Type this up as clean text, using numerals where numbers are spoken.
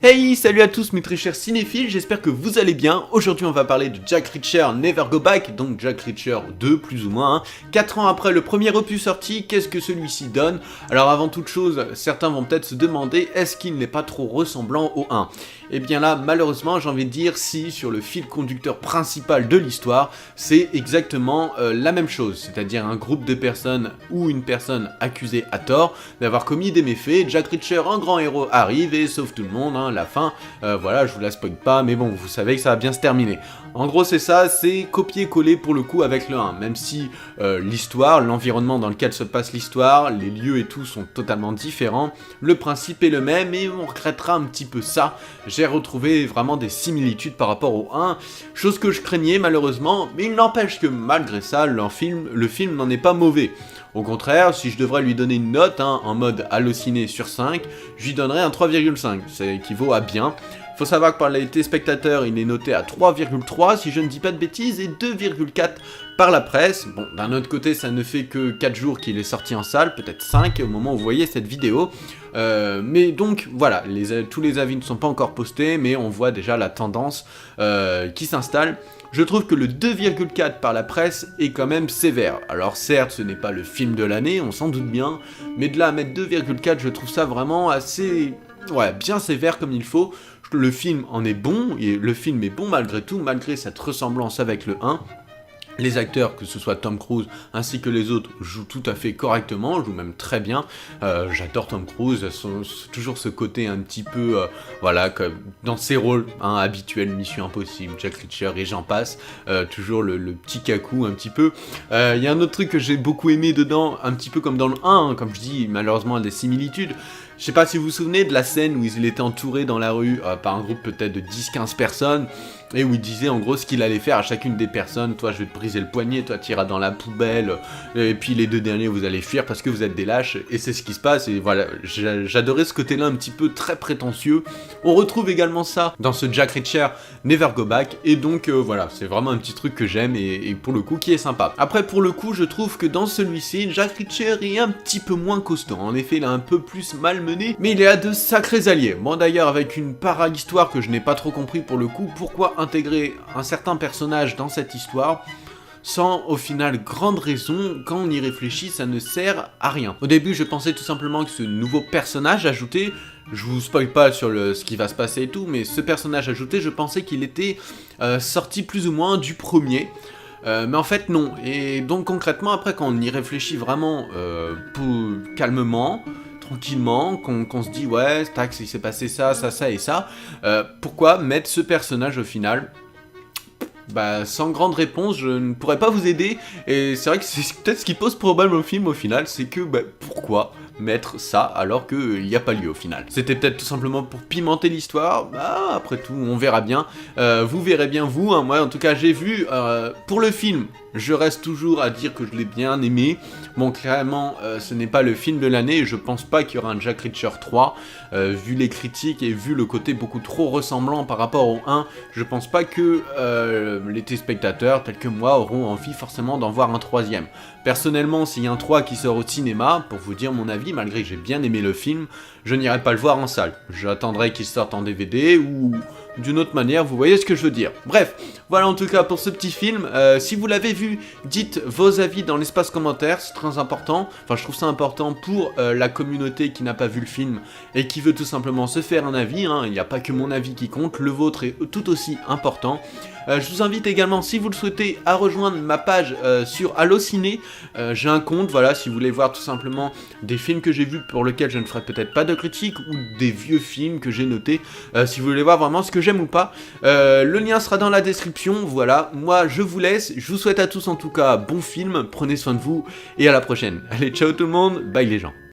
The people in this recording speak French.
Hey, salut à tous mes très chers cinéphiles, j'espère que vous allez bien. Aujourd'hui on va parler de Jack Reacher Never Go Back, donc Jack Reacher 2 plus ou moins. 4 ans après le premier opus sorti, qu'est-ce que celui-ci donne? Alors avant toute chose, certains vont peut-être se demander, est-ce qu'il n'est pas trop ressemblant au 1? Et bien là, malheureusement, j'ai envie de dire, si sur le fil conducteur principal de l'histoire, c'est exactement la même chose, c'est-à-dire un groupe de personnes ou une personne accusée à tort d'avoir commis des méfaits. Jack Reacher, un grand héros, arrive et sauve tout le monde, la fin, voilà, je vous la spoil pas, mais bon, vous savez que ça va bien se terminer. En gros, c'est ça, c'est copier-coller pour le coup avec le 1, même si l'histoire, l'environnement dans lequel se passe l'histoire, les lieux et tout sont totalement différents, le principe est le même et on regrettera un petit peu ça. J'ai retrouvé vraiment des similitudes par rapport au 1, chose que je craignais malheureusement, mais il n'empêche que malgré ça, le film n'en est pas mauvais. Au contraire, si je devrais lui donner une note, en mode halluciné sur 5, je lui donnerais un 3,5, ça équivaut à bien. Faut savoir que par les téléspectateurs, il est noté à 3,3 si je ne dis pas de bêtises, et 2,4 par la presse. Bon, d'un autre côté, ça ne fait que 4 jours qu'il est sorti en salle, peut-être 5 au moment où vous voyez cette vidéo. Mais donc, voilà, tous les avis ne sont pas encore postés, mais on voit déjà la tendance qui s'installe. Je trouve que le 2,4 par la presse est quand même sévère. Alors certes, ce n'est pas le film de l'année, on s'en doute bien, mais de là à mettre 2,4, je trouve ça vraiment assez... ouais, bien sévère comme il faut. Le film en est bon, et le film est bon malgré tout, malgré cette ressemblance avec le 1. Les acteurs, que ce soit Tom Cruise ainsi que les autres, jouent tout à fait correctement, jouent même très bien. J'adore Tom Cruise, toujours ce côté un petit peu, voilà, comme dans ses rôles habituels, Mission Impossible, Jack Reacher et j'en passe. Toujours le petit cacou un petit peu. Il y a un autre truc que j'ai beaucoup aimé dedans, un petit peu comme dans le 1, comme je dis, malheureusement il y a des similitudes. Je sais pas si vous vous souvenez de la scène où il était entouré dans la rue par un groupe peut-être de 10-15 personnes, et où il disait en gros ce qu'il allait faire à chacune des personnes. Toi je vais te briser le poignet, toi tu iras dans la poubelle, et puis les deux derniers vous allez fuir parce que vous êtes des lâches, et c'est ce qui se passe. Et voilà, j'adorais ce côté là un petit peu très prétentieux. On retrouve également ça dans ce Jack Reacher Never Go Back, et donc voilà, c'est vraiment un petit truc que j'aime et pour le coup qui est sympa. Après pour le coup je trouve que dans celui-ci, Jack Reacher est un petit peu moins costaud. En effet il est un peu plus malmené, mais il est à de sacrés alliés. Bon d'ailleurs avec une para-histoire que je n'ai pas trop compris pour le coup, pourquoi intégrer un certain personnage dans cette histoire sans au final grande raison? Quand on y réfléchit, ça ne sert à rien. Au début je pensais tout simplement que ce nouveau personnage ajouté, je vous spoil pas sur ce qui va se passer et tout, mais ce personnage ajouté, je pensais qu'il était sorti plus ou moins du premier. Mais en fait non, et donc concrètement après quand on y réfléchit vraiment calmement, tranquillement, qu'on se dit ouais, tac, il s'est passé ça, ça, ça et ça, pourquoi mettre ce personnage au final? Bah, sans grande réponse, je ne pourrais pas vous aider, et c'est vrai que c'est peut-être ce qui pose problème au film au final, c'est que, bah, pourquoi mettre ça alors qu'il n'y a pas lieu au final? C'était peut-être tout simplement pour pimenter l'histoire, bah, après tout, on verra bien, vous verrez bien vous, moi en tout cas j'ai vu, pour le film, je reste toujours à dire que je l'ai bien aimé. Bon, clairement, ce n'est pas le film de l'année, et je pense pas qu'il y aura un Jack Reacher 3, vu les critiques et vu le côté beaucoup trop ressemblant par rapport au 1, je pense pas que les téléspectateurs, tels que moi, auront envie forcément d'en voir un troisième. Personnellement, s'il y a un 3 qui sort au cinéma, pour vous dire mon avis, malgré que j'ai bien aimé le film, je n'irai pas le voir en salle. J'attendrai qu'il sorte en DVD ou d'une autre manière, vous voyez ce que je veux dire. Bref, voilà en tout cas pour ce petit film. Si vous l'avez vu, dites vos avis dans l'espace commentaire, c'est très important. Enfin, je trouve ça important pour la communauté qui n'a pas vu le film et qui veut tout simplement se faire un avis. Il n'y a pas que mon avis qui compte, le vôtre est tout aussi important. Je vous invite également, si vous le souhaitez, à rejoindre ma page sur Allociné. J'ai un compte, voilà, si vous voulez voir tout simplement des films que j'ai vus pour lesquels je ne ferai peut-être pas de critique, ou des vieux films que j'ai notés, si vous voulez voir vraiment ce que j'aime ou pas. Le lien sera dans la description, voilà. Moi, je vous laisse, je vous souhaite à tous en tout cas bon film, prenez soin de vous, et à la prochaine. Allez, ciao tout le monde, bye les gens.